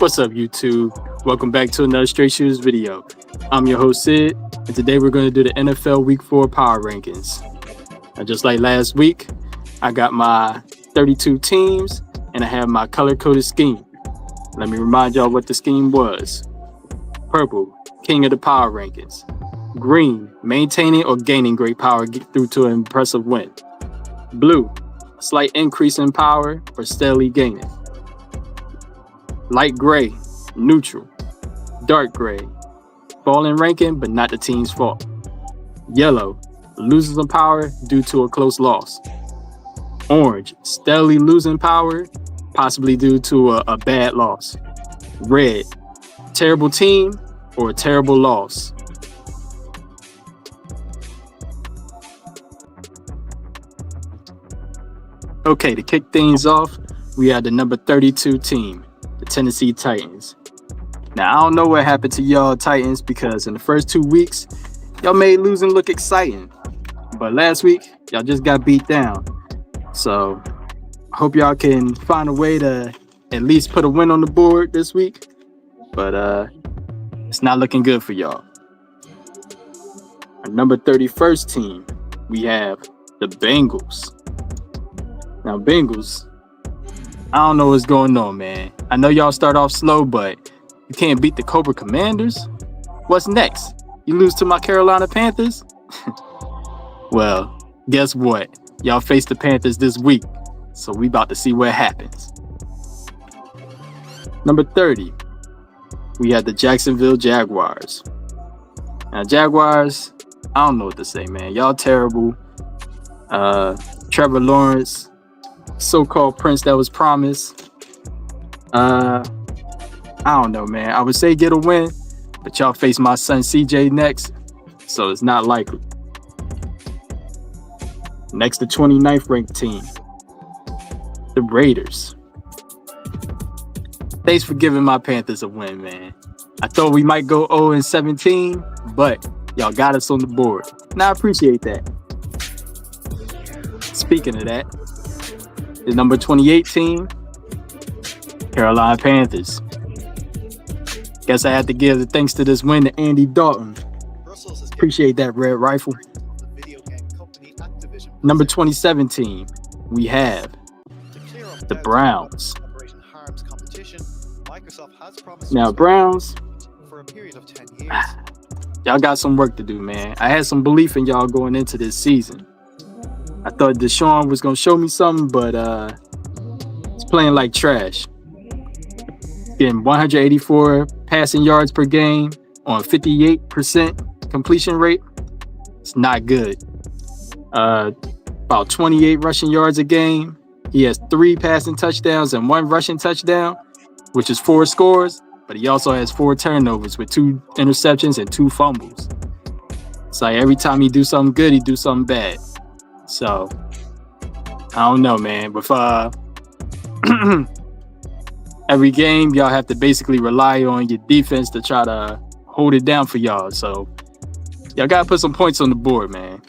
What's up, YouTube? Welcome back to another Straight Shooters video. I'm your host, Sid, and today we're going to do the NFL Week 4 Power Rankings. Now, just like last week, I got my 32 teams, and I have my color-coded scheme. Let me remind y'all what the scheme was. Purple, king of the power rankings. Green, maintaining or gaining great power through to an impressive win. Blue, slight increase in power or steadily gaining. Light gray, neutral. Dark gray, fall in ranking but not the team's fault. Yellow, loses some power due to a close loss. Orange, steadily losing power, possibly due to a bad loss. Red, terrible team or a terrible loss. Okay, to kick things off, we have the number 32 team, the Tennessee Titans. Now, I don't know what happened to y'all Titans because in the first 2 weeks, y'all made losing look exciting. But last week, y'all just got beat down. So, I hope y'all can find a way to at least put a win on the board this week. But it's not looking good for y'all. Our number 31st team, we have the Bengals. Now, Bengals, I don't know what's going on, man. I know y'all start off slow, but you can't beat the Cobra Commanders? What's next? You lose to my Carolina Panthers? Well, guess what? Y'all face the Panthers this week, so we about to see what happens. Number 30, we have the Jacksonville Jaguars. Now, Jaguars, I don't know what to say, man. Y'all terrible. Trevor Lawrence, so-called prince that was promised. I don't know, man. I would say get a win, but y'all face my son CJ next, so it's not likely. Next, the 29th ranked team, the Raiders. Thanks for giving my Panthers a win, man. I thought we might go 0-17, but y'all got us on the board. And I appreciate that. Speaking of that, the number 28 team, Carolina Panthers. Guess I had to give the thanks to this win to Andy Dalton. Appreciate that, Red Rifle. Number 27 team, we have the Browns. Now, Browns, y'all got some work to do, man. I had some belief in y'all going into this season. I thought Deshaun was going to show me something, but he's playing like trash. Getting 184 passing yards per game on 58% completion rate. It's not good. About 28 rushing yards a game. He has 3 passing touchdowns and 1 rushing touchdown, which is 4 scores, but he also has 4 turnovers with 2 interceptions and 2 fumbles. It's like every time he do something good, he do something bad. So, I don't know, man. With every game, y'all have to basically rely on your defense to try to hold it down for y'all. So, y'all got to put some points on the board, man.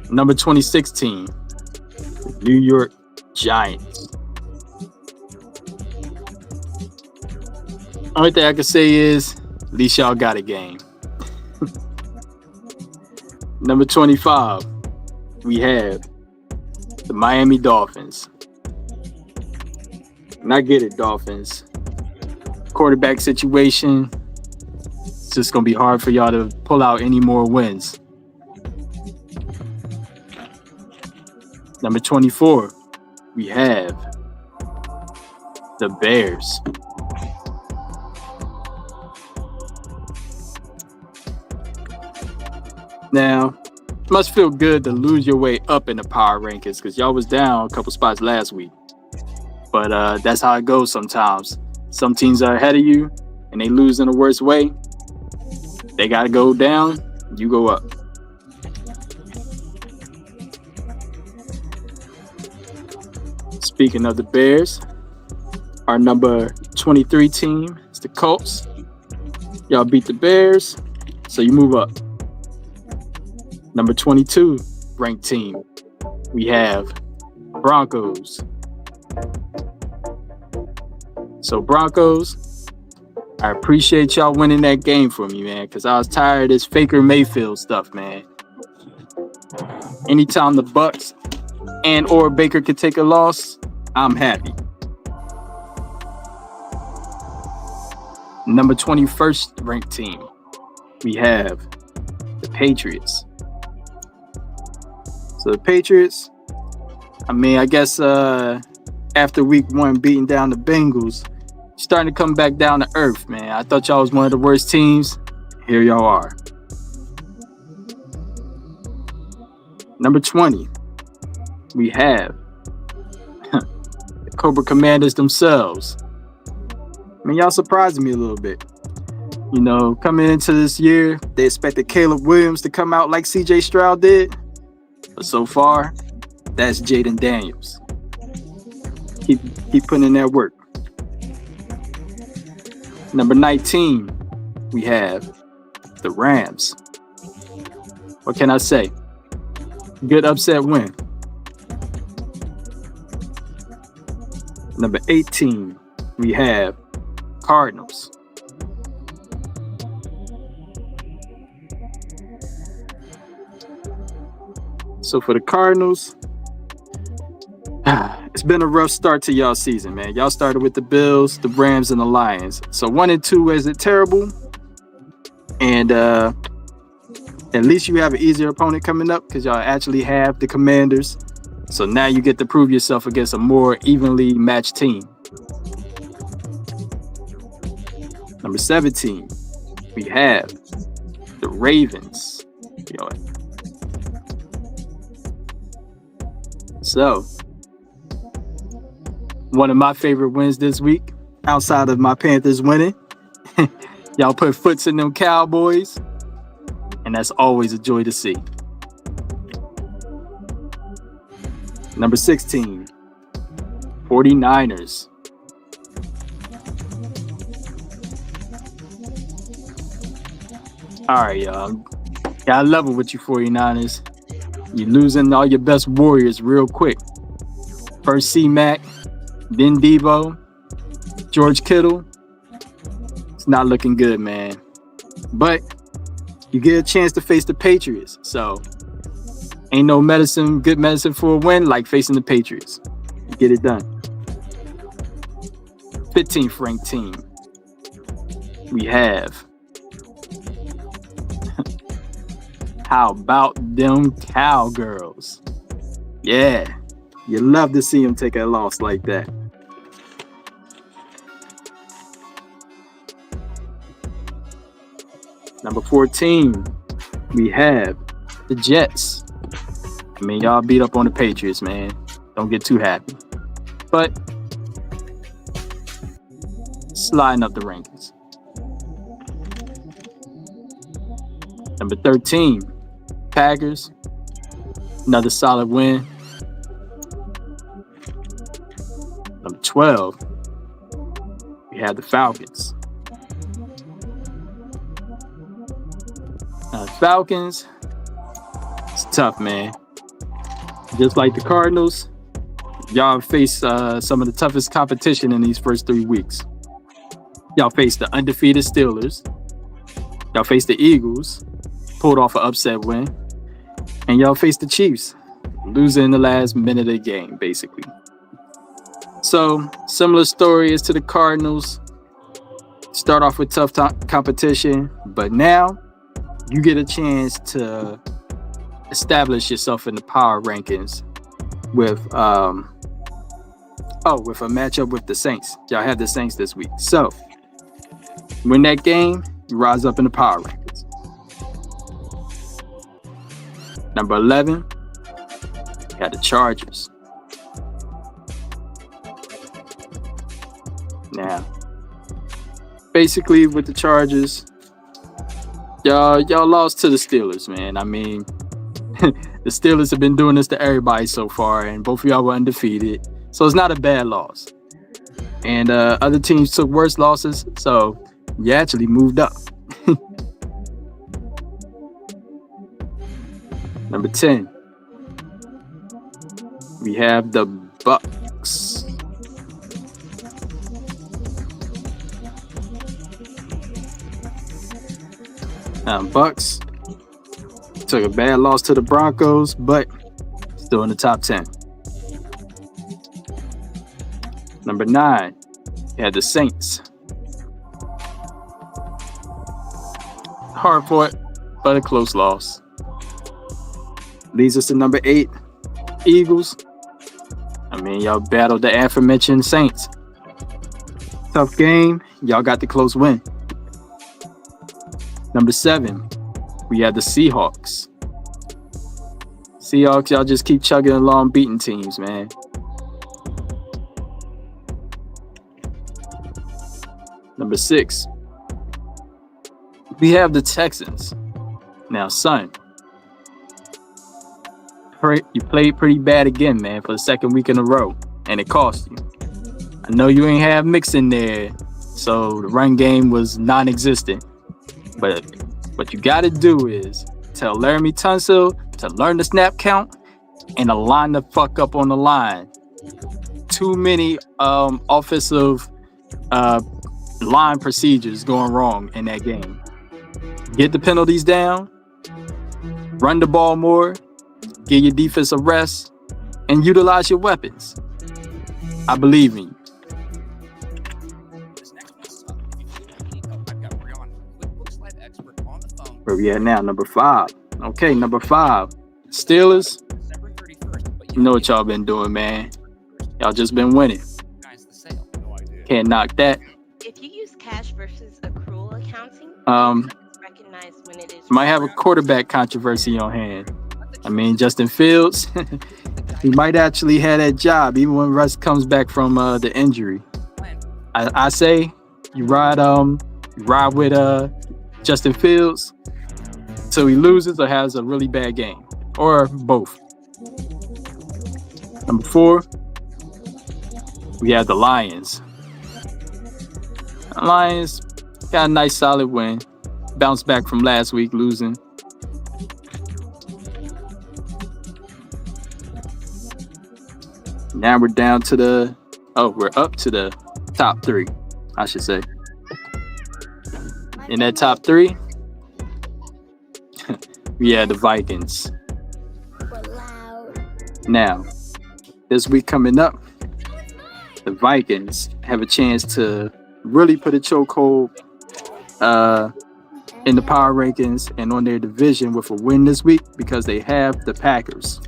Number 26 team, the New York Giants. Only thing I can say is, at least y'all got a game. Number 25, we have the Miami Dolphins. And I get it, Dolphins. Quarterback situation, it's just going to be hard for y'all to pull out any more wins. Number 24, we have the Bears. Now, it must feel good to lose your way up in the power rankings because y'all was down a couple spots last week. But that's how it goes sometimes. Some teams are ahead of you and they lose in the worst way. They got to go down, you go up. Speaking of the Bears, our number 23 team is the Colts. Y'all beat the Bears, so you move up. Number 22 ranked team, we have Broncos. So Broncos, I appreciate y'all winning that game for me, man, because I was tired of this Faker Mayfield stuff, man. Anytime the Bucks and or Baker could take a loss, I'm happy. Number 21st ranked team, we have the Patriots. So the Patriots, I mean, I guess after week 1 beating down the Bengals, starting to come back down to earth, man. I thought y'all was one of the worst teams. Here y'all are. Number 20, we have the Cobra Commanders themselves. I mean, y'all surprised me a little bit. You know, coming into this year, they expected Caleb Williams to come out like CJ Stroud did. But so far, that's Jaden Daniels. Keep putting in that work. Number 19, we have the Rams. What can I say? Good upset win. Number 18, we have Cardinals. So for the Cardinals, it's been a rough start to y'all season, man. Y'all started with the Bills, the Rams, and the Lions. So 1 and 2 isn't terrible. And at least you have an easier opponent coming up because y'all actually have the Commanders. So now you get to prove yourself against a more evenly matched team. Number 17, we have the Ravens. So, one of my favorite wins this week, outside of my Panthers winning, y'all put foots in them Cowboys, and that's always a joy to see. Number 16, 49ers. All right, y'all. Gotta level with you 49ers. You're losing all your best warriors real quick. First C-Mac, then Debo, George Kittle. It's not looking good, man. But you get a chance to face the Patriots. So ain't no good medicine for a win like facing the Patriots. You get it done. 15th ranked team, we have. How about them Cowgirls? Yeah, you love to see them take a loss like that. Number 14, we have the Jets. I mean, y'all beat up on the Patriots, man. Don't get too happy. But sliding up the rankings. Number 13, Packers. Another solid win. Number 12, we have the Falcons. Now, the Falcons, it's tough, man. Just like the Cardinals, y'all face some of the toughest competition in these first 3 weeks. Y'all face the undefeated Steelers. Y'all face the Eagles, pulled off an upset win. And y'all face the Chiefs, losing in the last minute of the game, basically. So, similar story as to the Cardinals. Start off with tough competition, but now you get a chance to establish yourself in the power rankings with with a matchup with the Saints. Y'all have the Saints this week. So, win that game, you rise up in the power rankings. Number 11, got the Chargers. Now, basically with the Chargers, y'all lost to the Steelers, man. I mean, the Steelers have been doing this to everybody so far, and both of y'all were undefeated. So it's not a bad loss. And other teams took worse losses, so you actually moved up. Number 10, we have the Bucks. Bucks took a bad loss to the Broncos, but still in the top 10. Number 9, you had the Saints. Hard fought, but a close loss. Leads us to number 8, Eagles. I mean, y'all battled the aforementioned Saints. Tough game. Y'all got the close win. Number 7, we had the Seahawks. Seahawks, y'all just keep chugging along, beating teams, man. Number 6, we have the Texans. Now, son, you played pretty bad again, man, for the second week in a row, and it cost you. I know you ain't have Mixon there, so the run game was non-existent. But what you got to do is tell Laramie Tunsil to learn the snap count and to line the fuck up on the line. Too many offensive line procedures going wrong in that game. Get the penalties down, run the ball more, give your defense a rest, and utilize your weapons. I believe in you. Where we at now? Number 5. Okay, number 5. Steelers. You know what y'all been doing, man. Y'all just been winning. Can't knock that. If you use cash versus accrual accounting, recognize when it is. Might have a quarterback controversy on hand. I mean, Justin Fields, he might actually have that job even when Russ comes back from the injury. I say you ride with Justin Fields so he loses or has a really bad game, or both. Number 4, we have the Lions. The Lions got a nice solid win. Bounced back from last week losing. Now we're down to we're up to the top 3, I should say. In that top 3, we had the Vikings. Now, this week coming up, the Vikings have a chance to really put a chokehold in the power rankings and on their division with a win this week because they have the Packers.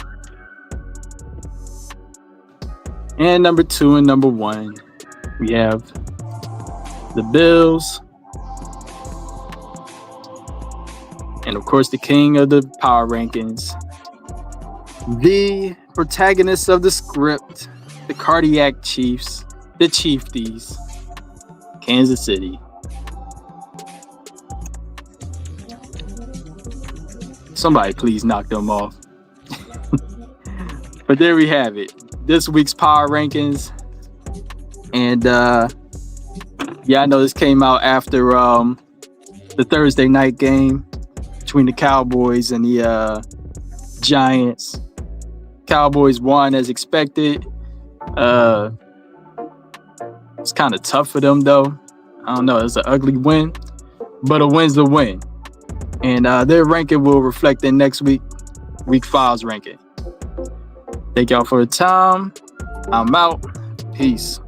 And number 2 and number 1, we have the Bills. And of course, the king of the power rankings, the protagonist of the script, the Cardiac Chiefs, the Chiefties, Kansas City. Somebody please knock them off. But there we have it. This week's power rankings. And I know this came out after the Thursday night game between the Cowboys and the Giants. Cowboys won as expected. It's kind of tough for them though. I don't know, it's an ugly win, but a win's a win. And their ranking will reflect in next week 5's ranking. Thank y'all for the time. I'm out. Peace.